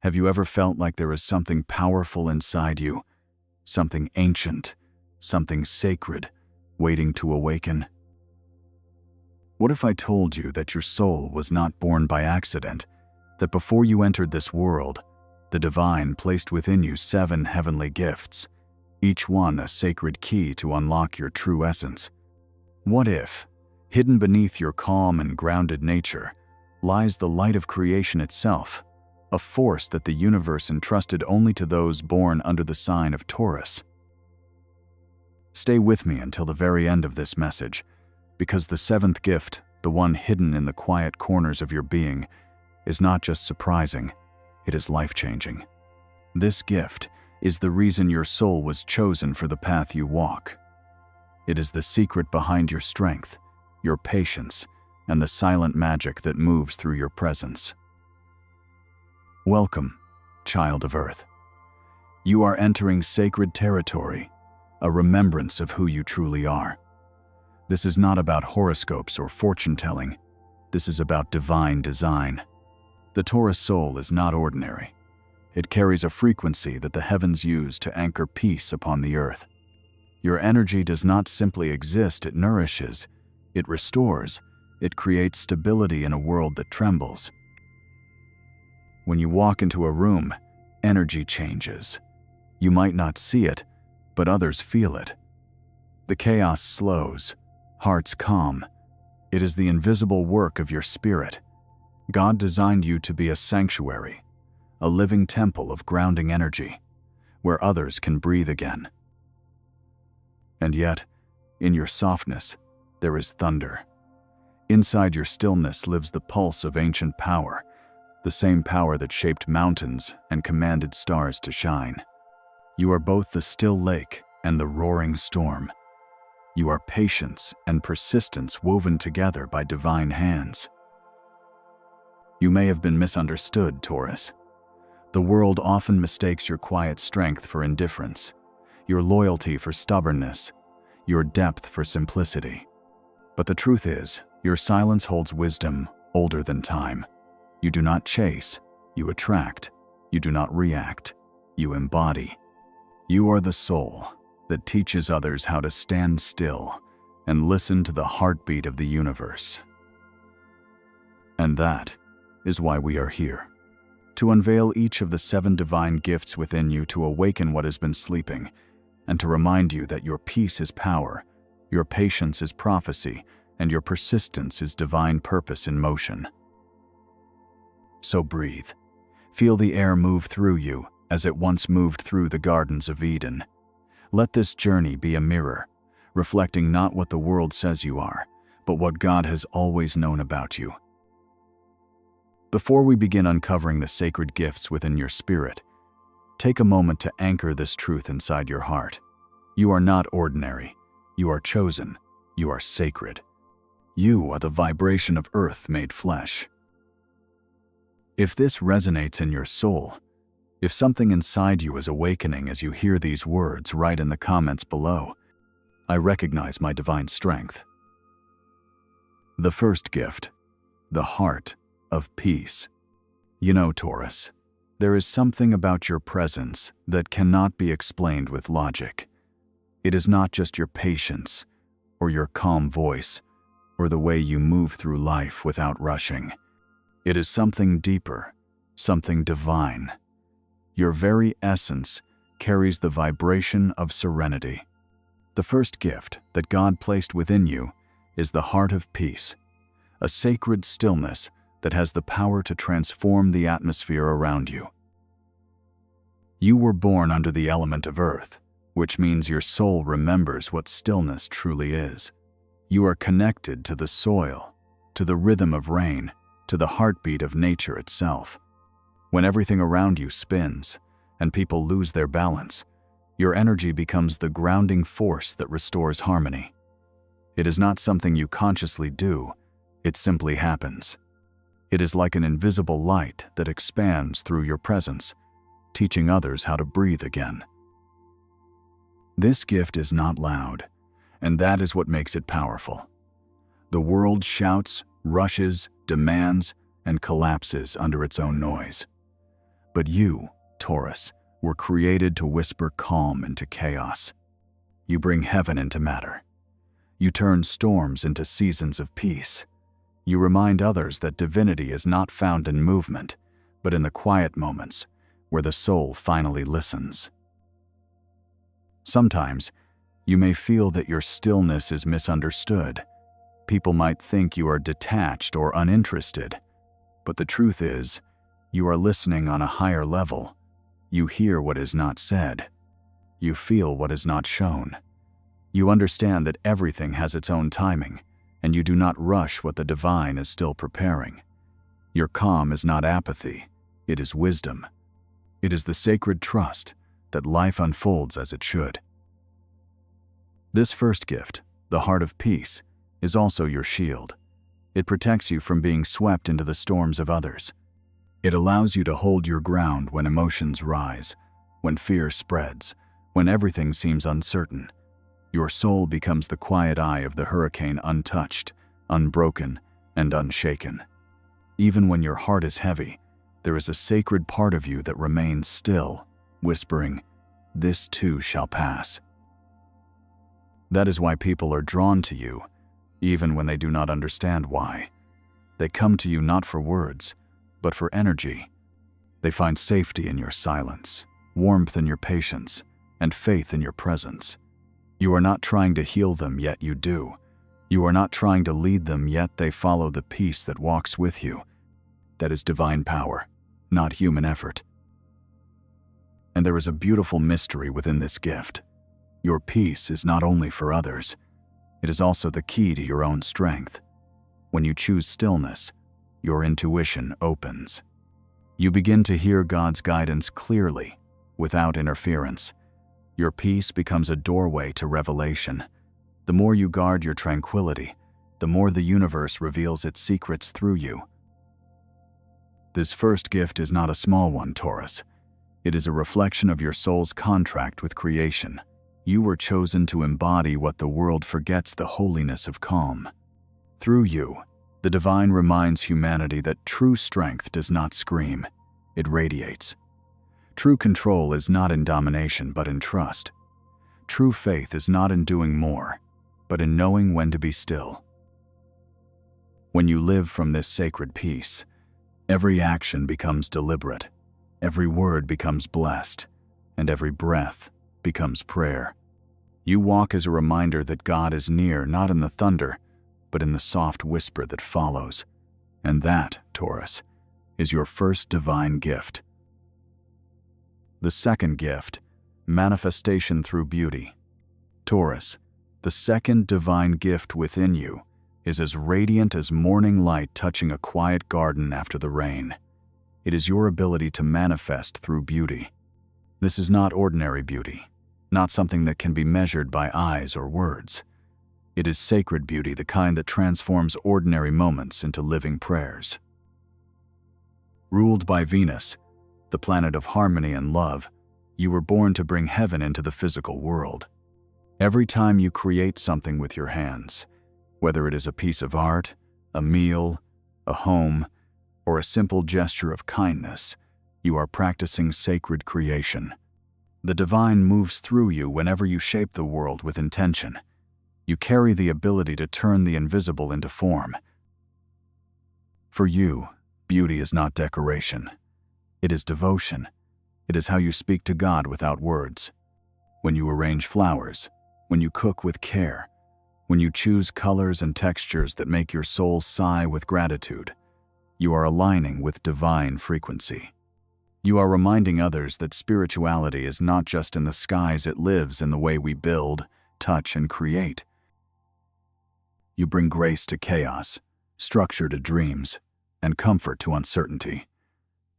Have you ever felt like there is something powerful inside you, something ancient, something sacred, waiting to awaken? What if I told you that your soul was not born by accident, that before you entered this world, the divine placed within you 7 heavenly gifts, each one a sacred key to unlock your true essence? What if, hidden beneath your calm and grounded nature, lies the light of creation itself, a force that the universe entrusted only to those born under the sign of Taurus? Stay with me until the very end of this message, because the 7th gift, the one hidden in the quiet corners of your being, is not just surprising, it is life-changing. This gift is the reason your soul was chosen for the path you walk. It is the secret behind your strength, your patience, and the silent magic that moves through your presence. Welcome, child of Earth. You are entering sacred territory, a remembrance of who you truly are. This is not about horoscopes or fortune-telling. This is about divine design. The Taurus soul is not ordinary. It carries a frequency that the heavens use to anchor peace upon the earth. Your energy does not simply exist, it nourishes, it restores, it creates stability in a world that trembles. When you walk into a room, energy changes. You might not see it, but others feel it. The chaos slows, hearts calm. It is the invisible work of your spirit. God designed you to be a sanctuary, a living temple of grounding energy, where others can breathe again. And yet, in your softness, there is thunder. Inside your stillness lives the pulse of ancient power, the same power that shaped mountains and commanded stars to shine. You are both the still lake and the roaring storm. You are patience and persistence woven together by divine hands. You may have been misunderstood, Taurus. The world often mistakes your quiet strength for indifference, your loyalty for stubbornness, your depth for simplicity. But the truth is, your silence holds wisdom older than time. You do not chase, you attract. You do not react, you embody. You are the soul that teaches others how to stand still and listen to the heartbeat of the universe. And that is why we are here, to unveil each of the 7 divine gifts within you, to awaken what has been sleeping, and to remind you that your peace is power, your patience is prophecy, and your persistence is divine purpose in motion. So breathe. Feel the air move through you as it once moved through the gardens of Eden. Let this journey be a mirror, reflecting not what the world says you are, but what God has always known about you. Before we begin uncovering the sacred gifts within your spirit, take a moment to anchor this truth inside your heart. You are not ordinary. You are chosen. You are sacred. You are the vibration of earth made flesh. If this resonates in your soul, if something inside you is awakening as you hear these words, write in the comments below, I recognize my divine strength. The first gift, the heart of peace. You know, Taurus, there is something about your presence that cannot be explained with logic. It is not just your patience, or your calm voice, or the way you move through life without rushing. It is something deeper, something divine. Your very essence carries the vibration of serenity. The first gift that God placed within you is the heart of peace, a sacred stillness that has the power to transform the atmosphere around you. You were born under the element of earth, which means your soul remembers what stillness truly is. You are connected to the soil, to the rhythm of rain, to the heartbeat of nature itself. When everything around you spins and people lose their balance, your energy becomes the grounding force that restores harmony. It is not something you consciously do, it simply happens. It is like an invisible light that expands through your presence, teaching others how to breathe again. This gift is not loud, and that is what makes it powerful. The world shouts, rushes, demands, and collapses under its own noise. But you, Taurus, were created to whisper calm into chaos. You bring heaven into matter. You turn storms into seasons of peace. You remind others that divinity is not found in movement, but in the quiet moments where the soul finally listens. Sometimes, you may feel that your stillness is misunderstood. People might think you are detached or uninterested, but the truth is, you are listening on a higher level. You hear what is not said. You feel what is not shown. You understand that everything has its own timing, and you do not rush what the divine is still preparing. Your calm is not apathy, it is wisdom. It is the sacred trust that life unfolds as it should. This first gift, the heart of peace, is also your shield. It protects you from being swept into the storms of others. It allows you to hold your ground when emotions rise, when fear spreads, when everything seems uncertain. Your soul becomes the quiet eye of the hurricane, untouched, unbroken, and unshaken. Even when your heart is heavy, there is a sacred part of you that remains still, whispering, "This too shall pass." That is why people are drawn to you, even when they do not understand why. They come to you not for words, but for energy. They find safety in your silence, warmth in your patience, and faith in your presence. You are not trying to heal them, yet you do. You are not trying to lead them, yet they follow the peace that walks with you. That is divine power, not human effort. And there is a beautiful mystery within this gift. Your peace is not only for others, it is also the key to your own strength. When you choose stillness, your intuition opens. You begin to hear God's guidance clearly, without interference. Your peace becomes a doorway to revelation. The more you guard your tranquility, the more the universe reveals its secrets through you. This first gift is not a small one, Taurus. It is a reflection of your soul's contract with creation. You were chosen to embody what the world forgets: the holiness of calm. Through you, the divine reminds humanity that true strength does not scream, it radiates. True control is not in domination, but in trust. True faith is not in doing more, but in knowing when to be still. When you live from this sacred peace, every action becomes deliberate, every word becomes blessed, and every breath becomes prayer. You walk as a reminder that God is near, not in the thunder, but in the soft whisper that follows. And that, Taurus, is your first divine gift. The second gift, manifestation through beauty. Taurus, the second divine gift within you is as radiant as morning light touching a quiet garden after the rain. It is your ability to manifest through beauty. This is not ordinary beauty, not something that can be measured by eyes or words. It is sacred beauty, the kind that transforms ordinary moments into living prayers. Ruled by Venus, the planet of harmony and love, you were born to bring heaven into the physical world. Every time you create something with your hands, whether it is a piece of art, a meal, a home, or a simple gesture of kindness, you are practicing sacred creation. The divine moves through you whenever you shape the world with intention. You carry the ability to turn the invisible into form. For you, beauty is not decoration. It is devotion. It is how you speak to God without words. When you arrange flowers, when you cook with care, when you choose colors and textures that make your soul sigh with gratitude, you are aligning with divine frequency. You are reminding others that spirituality is not just in the skies, it lives in the way we build, touch, and create. You bring grace to chaos, structure to dreams, and comfort to uncertainty.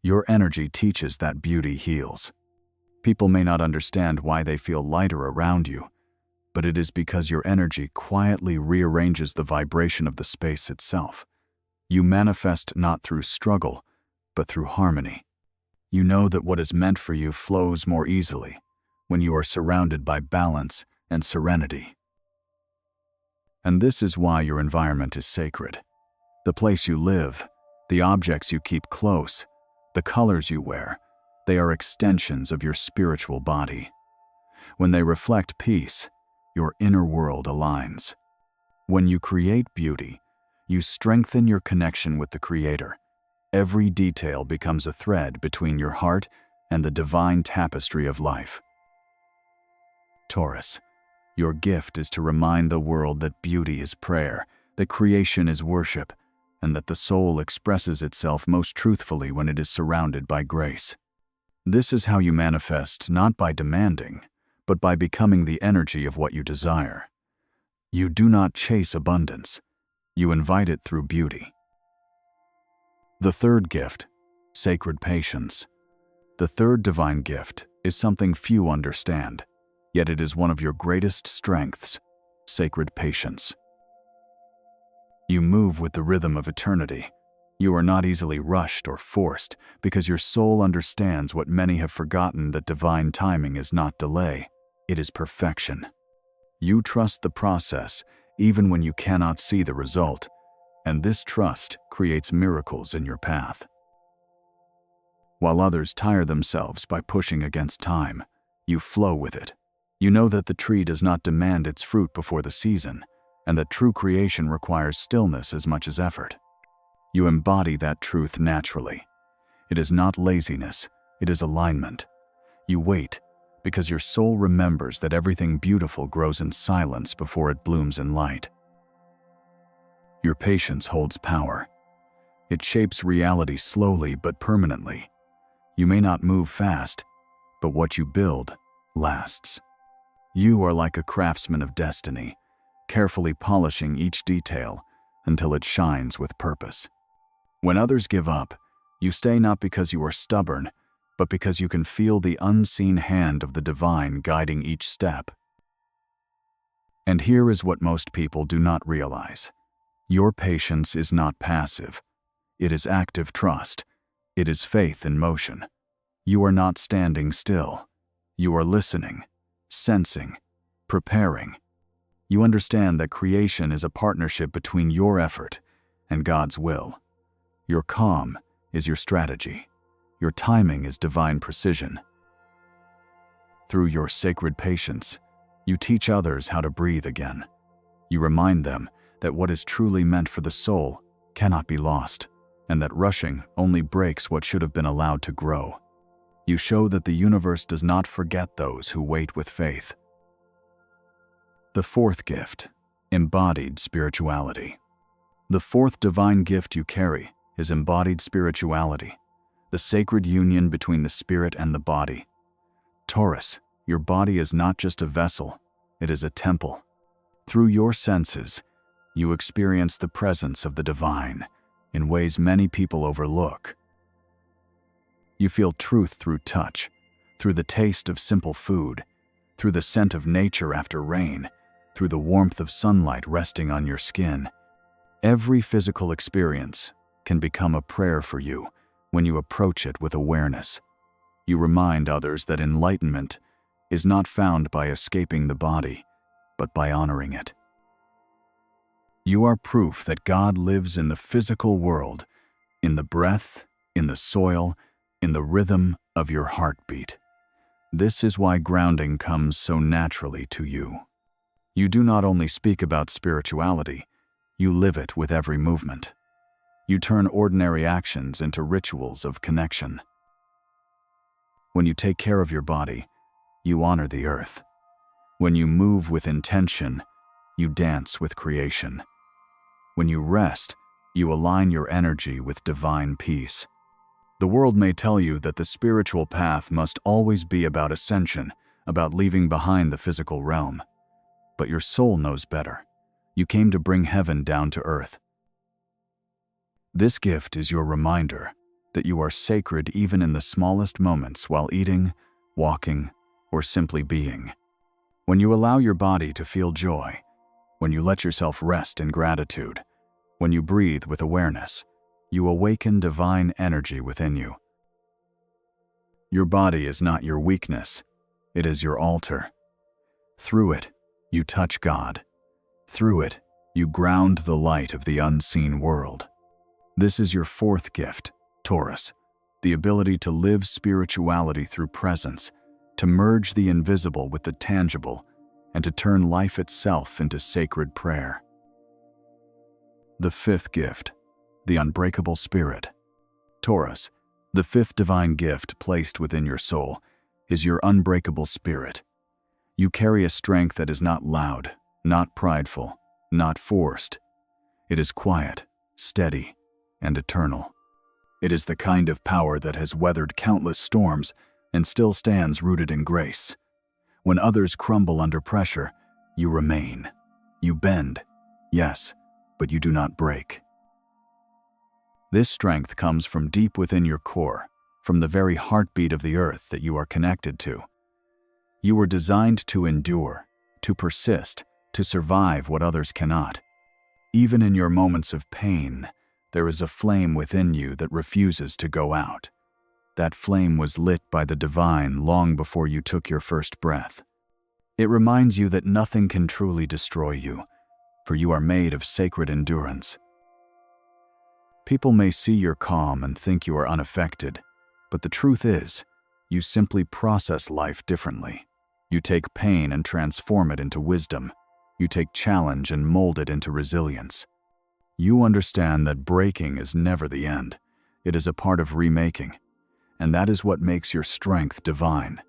Your energy teaches that beauty heals. People may not understand why they feel lighter around you, but it is because your energy quietly rearranges the vibration of the space itself. You manifest not through struggle, but through harmony. You know that what is meant for you flows more easily when you are surrounded by balance and serenity. And this is why your environment is sacred. The place you live, the objects you keep close, the colors you wear, They are extensions of your spiritual body. When they reflect peace, your inner world aligns. When you create beauty, you strengthen your connection with the Creator. Every detail becomes a thread between your heart and the divine tapestry of life. Taurus, your gift is to remind the world that beauty is prayer, that creation is worship, and that the soul expresses itself most truthfully when it is surrounded by grace. This is how you manifest, not by demanding, but by becoming the energy of what you desire. You do not chase abundance. You invite it through beauty. The third gift, sacred patience. The third divine gift is something few understand, yet it is one of your greatest strengths, sacred patience. You move with the rhythm of eternity. You are not easily rushed or forced because your soul understands what many have forgotten, that divine timing is not delay, it is perfection. You trust the process even when you cannot see the result, and this trust creates miracles in your path. While others tire themselves by pushing against time, you flow with it. You know that the tree does not demand its fruit before the season, and that true creation requires stillness as much as effort. You embody that truth naturally. It is not laziness, it is alignment. You wait because your soul remembers that everything beautiful grows in silence before it blooms in light. Your patience holds power. It shapes reality slowly but permanently. You may not move fast, but what you build lasts. You are like a craftsman of destiny, carefully polishing each detail until it shines with purpose. When others give up, you stay not because you are stubborn, but because you can feel the unseen hand of the divine guiding each step. And here is what most people do not realize. Your patience is not passive. It is active trust. It is faith in motion. You are not standing still. You are listening, sensing, preparing. You understand that creation is a partnership between your effort and God's will. Your calm is your strategy. Your timing is divine precision. Through your sacred patience, you teach others how to breathe again. You remind them that what is truly meant for the soul cannot be lost, and that rushing only breaks what should have been allowed to grow. You show that the universe does not forget those who wait with faith. The fourth gift, embodied spirituality. The fourth divine gift you carry is embodied spirituality, the sacred union between the spirit and the body. Taurus, your body is not just a vessel, it is a temple. Through your senses, you experience the presence of the divine in ways many people overlook. You feel truth through touch, through the taste of simple food, through the scent of nature after rain, through the warmth of sunlight resting on your skin. Every physical experience can become a prayer for you when you approach it with awareness. You remind others that enlightenment is not found by escaping the body, but by honoring it. You are proof that God lives in the physical world, in the breath, in the soil, in the rhythm of your heartbeat. This is why grounding comes so naturally to you. You do not only speak about spirituality, you live it with every movement. You turn ordinary actions into rituals of connection. When you take care of your body, you honor the earth. When you move with intention, you dance with creation. When you rest, you align your energy with divine peace. The world may tell you that the spiritual path must always be about ascension, about leaving behind the physical realm. But your soul knows better. You came to bring heaven down to earth. This gift is your reminder that you are sacred even in the smallest moments while eating, walking, or simply being. When you allow your body to feel joy, when you let yourself rest in gratitude, when you breathe with awareness, you awaken divine energy within you. Your body is not your weakness, it is your altar. Through it, you touch God. Through it, you ground the light of the unseen world. This is your fourth gift, Taurus, the ability to live spirituality through presence, to merge the invisible with the tangible, and to turn life itself into sacred prayer. The fifth gift, the unbreakable spirit. Taurus, the fifth divine gift placed within your soul, is your unbreakable spirit. You carry a strength that is not loud, not prideful, not forced. It is quiet, steady, and eternal. It is the kind of power that has weathered countless storms and still stands rooted in grace. When others crumble under pressure, you remain. You bend, yes, but you do not break. This strength comes from deep within your core, from the very heartbeat of the earth that you are connected to. You were designed to endure, to persist, to survive what others cannot. Even in your moments of pain, there is a flame within you that refuses to go out. That flame was lit by the divine long before you took your first breath. It reminds you that nothing can truly destroy you, for you are made of sacred endurance. People may see your calm and think you are unaffected, but the truth is, you simply process life differently. You take pain and transform it into wisdom. You take challenge and mold it into resilience. You understand that breaking is never the end. It is a part of remaking, and that is what makes your strength divine.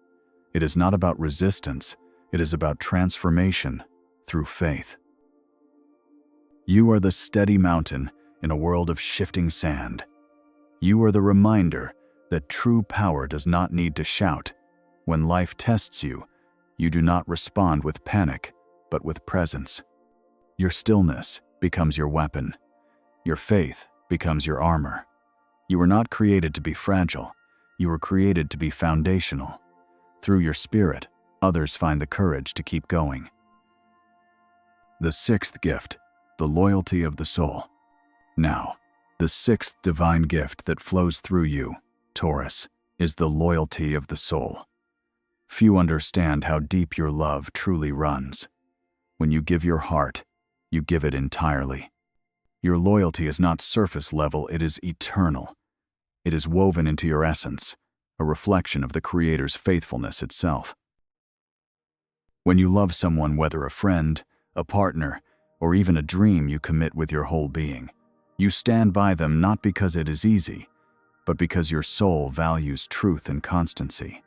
It is not about resistance, it is about transformation through faith. You are the steady mountain in a world of shifting sand. You are the reminder that true power does not need to shout. When life tests you, you do not respond with panic, but with presence. Your stillness becomes your weapon. Your faith becomes your armor. You were not created to be fragile. You were created to be foundational. Through your spirit, others find the courage to keep going. The sixth gift, the loyalty of the soul. Now, the sixth divine gift that flows through you, Taurus, is the loyalty of the soul. Few understand how deep your love truly runs. When you give your heart, you give it entirely. Your loyalty is not surface level, it is eternal. It is woven into your essence, a reflection of the Creator's faithfulness itself. When you love someone, whether a friend, a partner, or even a dream, you commit with your whole being. You stand by them not because it is easy, but because your soul values truth and constancy.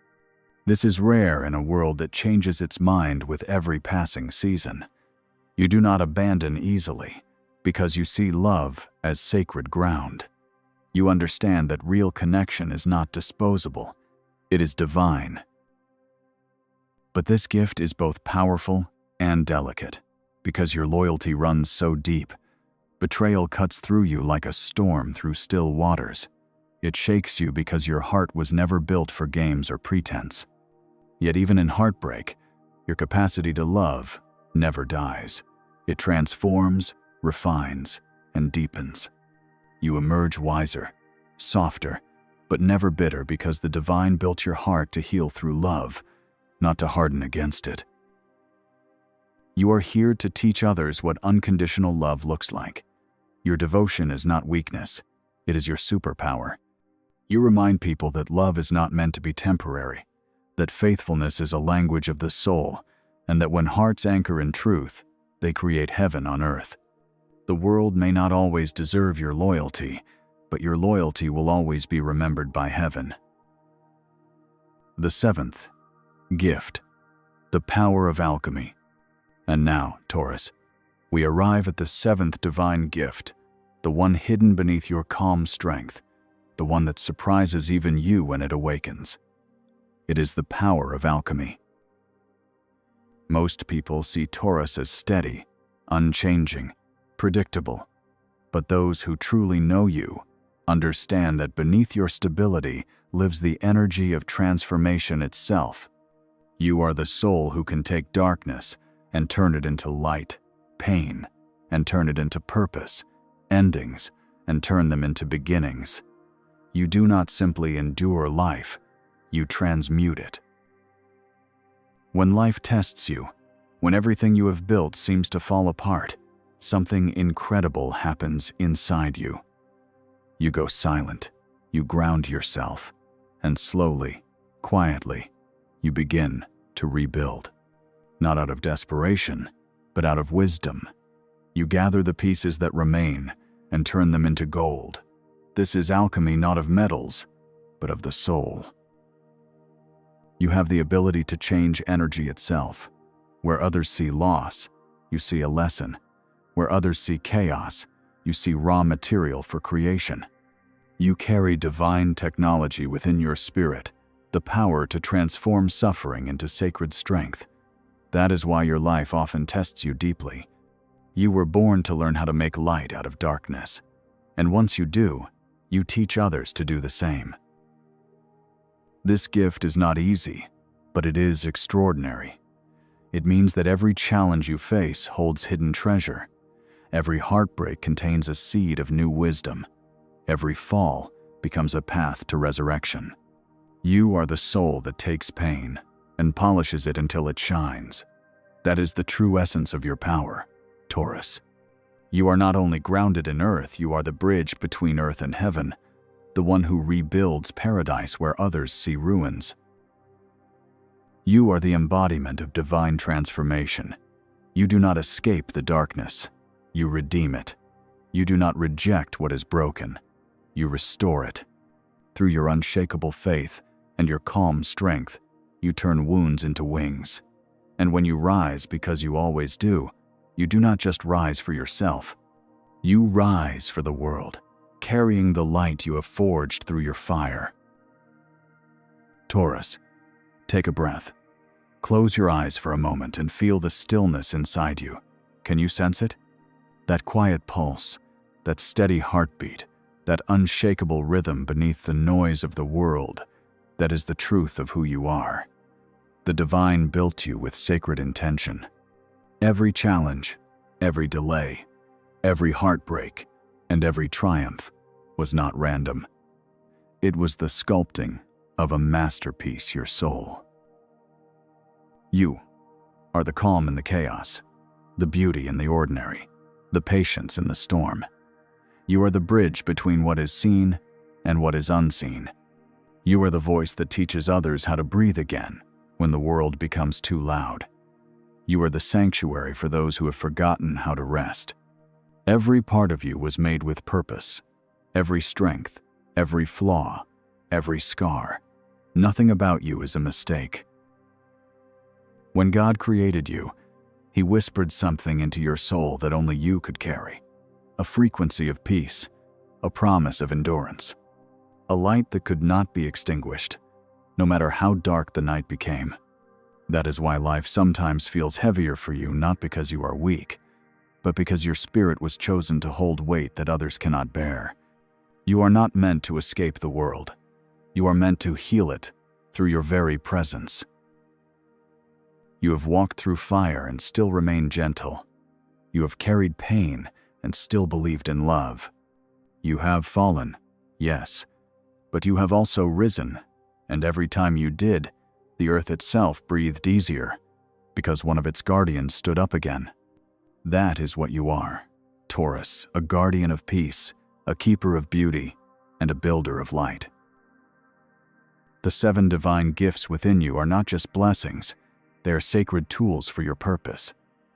This is rare in a world that changes its mind with every passing season. You do not abandon easily, because you see love as sacred ground. You understand that real connection is not disposable, it is divine. But this gift is both powerful and delicate, because your loyalty runs so deep. Betrayal cuts through you like a storm through still waters. It shakes you because your heart was never built for games or pretense. Yet even in heartbreak, your capacity to love never dies. It transforms, refines, and deepens. You emerge wiser, softer, but never bitter, because the divine built your heart to heal through love, not to harden against it. You are here to teach others what unconditional love looks like. Your devotion is not weakness, it is your superpower. You remind people that love is not meant to be temporary, that faithfulness is a language of the soul, and that when hearts anchor in truth, they create heaven on earth. The world may not always deserve your loyalty, but your loyalty will always be remembered by heaven. The seventh gift, the power of alchemy. And now, Taurus, we arrive at the seventh divine gift, the one hidden beneath your calm strength, the one that surprises even you when it awakens. It is the power of alchemy. Most people see Taurus as steady, unchanging, predictable, but those who truly know you understand that beneath your stability lives the energy of transformation itself. You are the soul who can take darkness and turn it into light, pain, and turn it into purpose, endings, and turn them into beginnings. You do not simply endure life, you transmute it. When life tests you, when everything you have built seems to fall apart, something incredible happens inside you. You go silent. You ground yourself, and slowly, quietly, you begin to rebuild. Not out of desperation, but out of wisdom. You gather the pieces that remain and turn them into gold. This is alchemy not of metals, but of the soul. You have the ability to change energy itself. Where others see loss, you see a lesson. Where others see chaos, you see raw material for creation. You carry divine technology within your spirit, the power to transform suffering into sacred strength. That is why your life often tests you deeply. You were born to learn how to make light out of darkness. And once you do, you teach others to do the same. This gift is not easy, but it is extraordinary. It means that every challenge you face holds hidden treasure. Every heartbreak contains a seed of new wisdom. Every fall becomes a path to resurrection. You are the soul that takes pain and polishes it until it shines. That is the true essence of your power, Taurus. You are not only grounded in earth, you are the bridge between earth and heaven, the one who rebuilds paradise where others see ruins. You are the embodiment of divine transformation. You do not escape the darkness, you redeem it. You do not reject what is broken, you restore it. Through your unshakable faith and your calm strength, you turn wounds into wings. And when you rise, because you always do, you do not just rise for yourself. You rise for the world, carrying the light you have forged through your fire. Taurus, take a breath. Close your eyes for a moment and feel the stillness inside you. Can you sense it? That quiet pulse, that steady heartbeat, that unshakable rhythm beneath the noise of the world, that is the truth of who you are. The divine built you with sacred intention. Every challenge, every delay, every heartbreak, and every triumph was not random. It was the sculpting of a masterpiece, your soul. You are the calm in the chaos, the beauty in the ordinary, the patience in the storm. You are the bridge between what is seen and what is unseen. You are the voice that teaches others how to breathe again when the world becomes too loud. You are the sanctuary for those who have forgotten how to rest. Every part of you was made with purpose. Every strength, every flaw, every scar. Nothing about you is a mistake. When God created you, He whispered something into your soul that only you could carry. A frequency of peace, a promise of endurance. A light that could not be extinguished, no matter how dark the night became. That is why life sometimes feels heavier for you, not because you are weak, but because your spirit was chosen to hold weight that others cannot bear. You are not meant to escape the world. You are meant to heal it through your very presence. You have walked through fire and still remained gentle. You have carried pain and still believed in love. You have fallen, yes, but you have also risen, and every time you did, the earth itself breathed easier, because one of its guardians stood up again. That is what you are, Taurus, a guardian of peace, a keeper of beauty, and a builder of light. The 7 divine gifts within you are not just blessings, they are sacred tools for your purpose.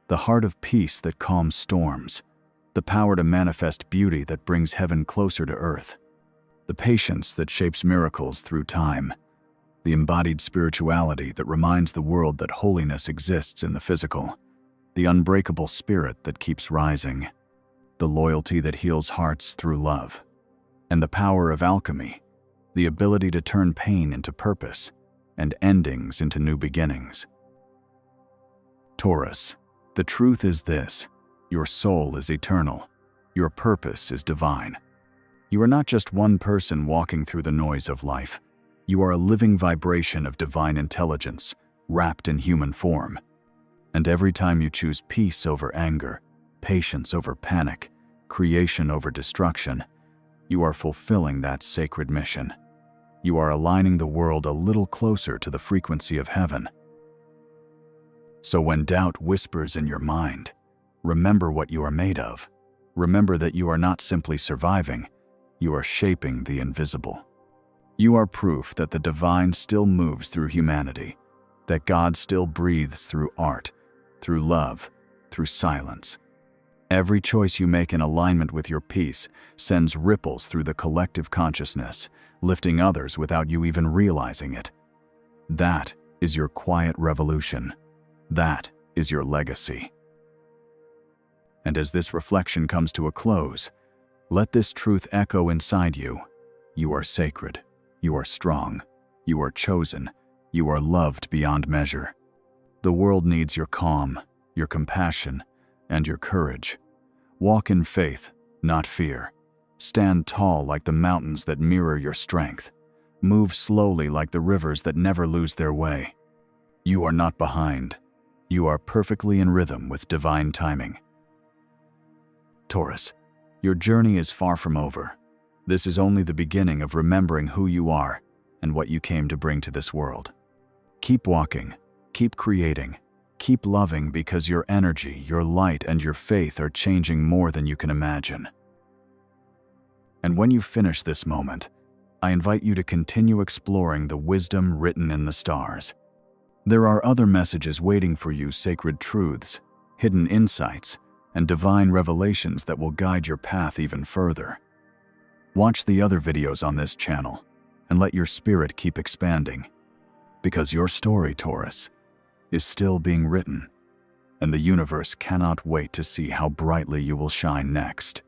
The heart of peace that calms storms, the power to manifest beauty that brings heaven closer to earth, the patience that shapes miracles through time, the embodied spirituality that reminds the world that holiness exists in the physical, the unbreakable spirit that keeps rising, the loyalty that heals hearts through love, and the power of alchemy, the ability to turn pain into purpose and endings into new beginnings. Taurus, the truth is this: your soul is eternal, your purpose is divine. You are not just one person walking through the noise of life. You are a living vibration of divine intelligence, wrapped in human form. And every time you choose peace over anger, patience over panic, creation over destruction, you are fulfilling that sacred mission. You are aligning the world a little closer to the frequency of heaven. So when doubt whispers in your mind, remember what you are made of. Remember that you are not simply surviving, You are shaping the invisible. You are proof that the divine still moves through humanity, that God still breathes through art, through love, through silence. Every choice you make in alignment with your peace sends ripples through the collective consciousness, lifting others without you even realizing it. That is your quiet revolution. That is your legacy. And as this reflection comes to a close, let this truth echo inside you. You are sacred. You are strong. You are chosen. You are loved beyond measure. The world needs your calm, your compassion, and your courage. Walk in faith, not fear. Stand tall like the mountains that mirror your strength. Move slowly like the rivers that never lose their way. You are not behind. You are perfectly in rhythm with divine timing. Taurus, your journey is far from over. This is only the beginning of remembering who you are and what you came to bring to this world. Keep walking, keep creating, keep loving, because your energy, your light, and your faith are changing more than you can imagine. And when you finish this moment, I invite you to continue exploring the wisdom written in the stars. There are other messages waiting for you, sacred truths, hidden insights, and divine revelations that will guide your path even further. Watch the other videos on this channel and let your spirit keep expanding, because your story, Taurus, is still being written, and the universe cannot wait to see how brightly you will shine next.